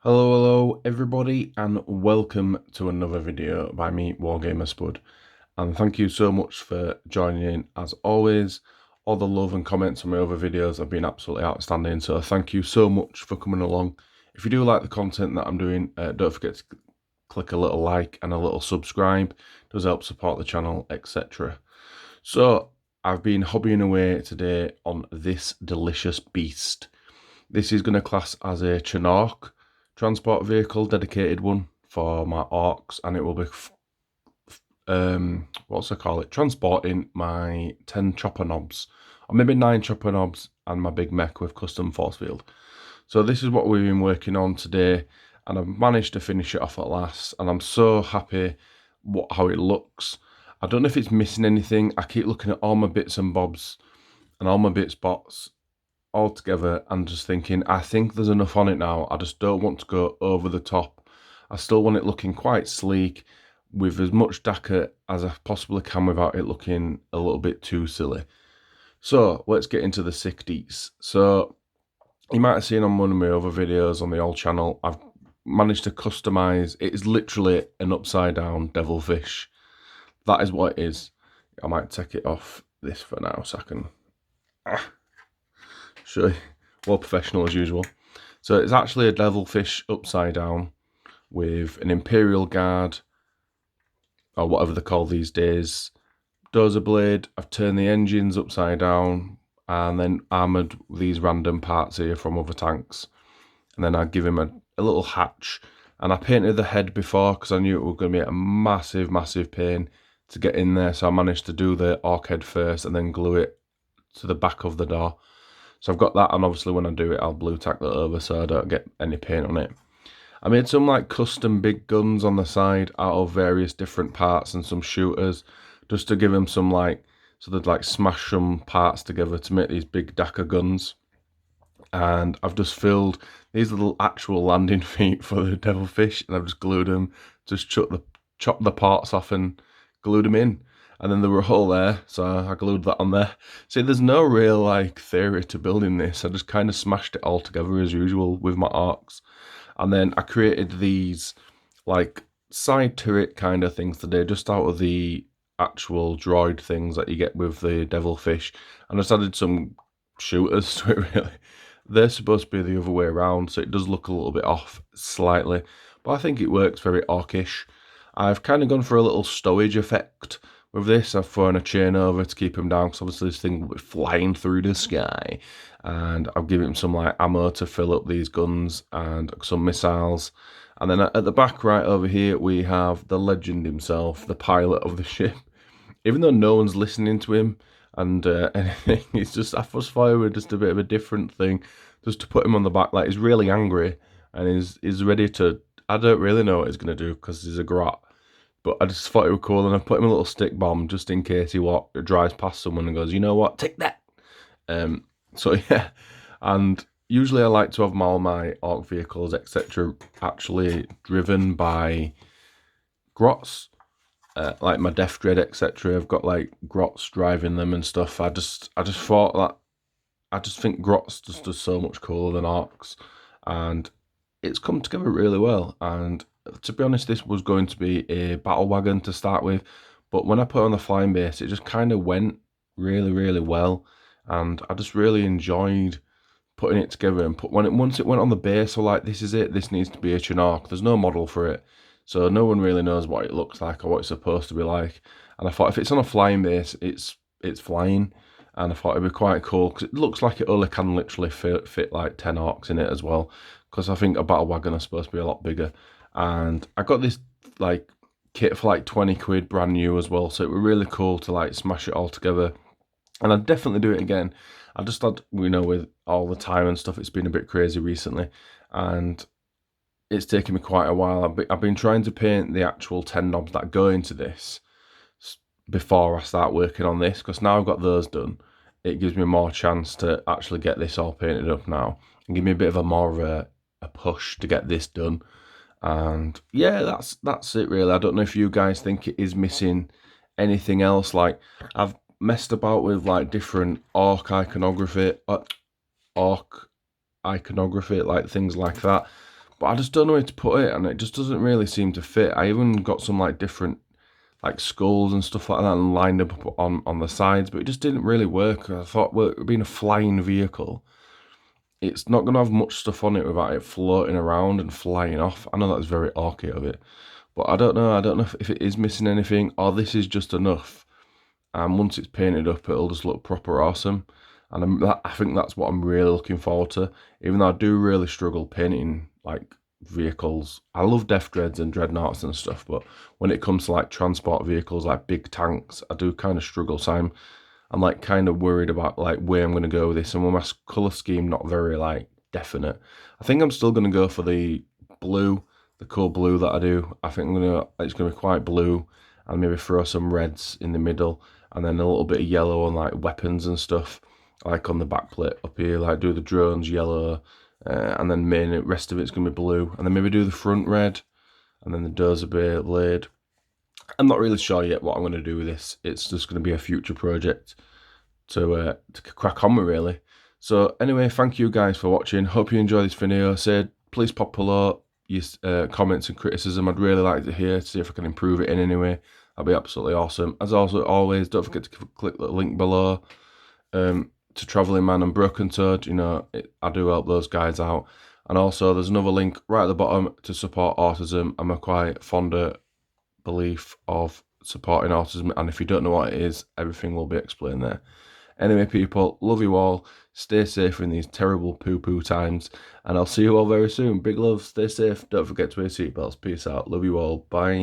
Hello everybody, and welcome to another video by me, Wargamer Spud. And thank you so much for joining in as always. All the love and comments on my other videos have been absolutely outstanding, so thank you so much for coming along. If you do like the content that I'm doing, don't forget to click a little like and a little subscribe. It does help support the channel, etc. So I've been hobbying away today on this delicious beast. This is going to class as a Chinork transport vehicle, dedicated one for my orks, and it will be transporting my 10 chopper knobs, or maybe 9 chopper knobs, and my big mech with custom force field. So this is what we've been working on today, and I've managed to finish it off at last, and I'm so happy how it looks. I don't know if it's missing anything. I keep looking at all my bits and bobs and all my bits bots all together and just thinking, I think there's enough on it now. I just don't want to go over the top. I still want it looking quite sleek with as much DACA as I possibly can without it looking a little bit too silly. So let's get into the sick deets. So you might have seen on one of my other videos on the old channel, I've managed to customize. It is literally an upside down devilfish. That is what it is. I might take it off this for now so I can show you. Well, professional as usual. So it's actually a devilfish upside down with an imperial guard, or whatever they're called these days, dozer blade. I've turned the engines upside down and then armoured these random parts here from other tanks. And then I give him a little hatch. And I painted the head before because I knew it was going to be a massive, massive pain to get in there. So I managed to do the ork head first and then glue it to the back of the door. So I've got that, and obviously when I do it, I'll blue tack that over so I don't get any paint on it. I made some like custom big guns on the side out of various different parts and some shooters, just to give them some so they'd like smash some parts together to make these big DACA guns. And I've just filled these little actual landing feet for the devilfish, and I've just glued them, just chopped the parts off and glued them in. And then there were a hole there, so I glued that on there. See, there's no real theory to building this. I just kind of smashed it all together as usual with my orks. And then I created these side turret kind of things today, just out of the actual droid things that you get with the devilfish. And I just added some shooters to it, really. They're supposed to be the other way around, so it does look a little bit off slightly. But I think it works very orkish. I've kind of gone for a little stowage effect with this. I've thrown a chain over to keep him down, because obviously this thing will be flying through the sky. And I'll give him some ammo to fill up these guns and some missiles. And then at the back right over here, we have the legend himself, the pilot of the ship. Even though no one's listening to him and anything, it's just, I just thought it was just a bit of a different thing, just to put him on the back. He's really angry and he's ready to, I don't really know what he's going to do because he's a grot. But I just thought it was cool, and I put him a little stick bomb just in case he drives past someone and goes, you know what, take that. So yeah, and usually I like to have all my ork vehicles, etc., actually driven by grots, like my Death Dread, etc. I've got grots driving them and stuff. I just thought that I just think grots just does so much cooler than orks, and it's come together really well. And to be honest, this was going to be a battle wagon to start with, but when I put on the flying base, it just kind of went really, really well, and I just really enjoyed putting it together. And once it went on the base, so this is it. This needs to be a Chinork. There's no model for it, so no one really knows what it looks like or what it's supposed to be like. And I thought if it's on a flying base, it's flying. And I thought it'd be quite cool because it looks like it only can literally fit like 10 orks in it as well. Because I think a battle wagon is supposed to be a lot bigger. And I got this kit for 20 quid brand new as well, so it was really cool to smash it all together. And I'd definitely do it again. I just thought, with all the time and stuff, it's been a bit crazy recently, and it's taken me quite a while. I've been trying to paint the actual 10 knobs that go into this before I start working on this, because now I've got those done, it gives me more chance to actually get this all painted up now and give me a bit of a push to get this done. And yeah, that's it really. I don't know if you guys think it is missing anything else. I've messed about with different ork iconography, things like that, but I just don't know where to put it, and it just doesn't really seem to fit. I even got some like different like skulls and stuff like that and lined up on the sides, but it just didn't really work. I thought, well, it being a flying vehicle, it's not going to have much stuff on it without it floating around and flying off. I know that's very orky of it, but I don't know. I don't know if it is missing anything or this is just enough. And once it's painted up, it'll just look proper awesome. And I think that's what I'm really looking forward to. Even though I do really struggle painting like vehicles. I love Death Dreads and Dreadnoughts and stuff, but when it comes to like transport vehicles, like big tanks, I do kind of struggle. So I'm like kind of worried about like where I'm going to go with this, and with my colour scheme not very like definite. I think I'm still going to go for the blue, the cool blue that I do. I think it's going to be quite blue, and maybe throw some reds in the middle, and then a little bit of yellow on like weapons and stuff, like on the backplate up here, like do the drones yellow, and then the rest of it's going to be blue, and then maybe do the front red, and then the doors blade. I'm not really sure yet what I'm going to do with this. It's just going to be a future project to crack on with, really. So anyway, thank you guys for watching. Hope you enjoy this video. Please pop below your comments and criticism. I'd really like to hear, to see if I can improve it in any way. That'd be absolutely awesome. As always, don't forget to click the link below to Travelling Man and Broken Toad. You know, I do help those guys out. And also, there's another link right at the bottom to support autism. I'm a quite fonder belief of supporting autism, and if you don't know what it is, everything will be explained there. Anyway, people, love you all. Stay safe in these terrible poo-poo times, and I'll see you all very soon. Big love, stay safe. Don't forget to wear seatbelts. Peace out. Love you all. Bye.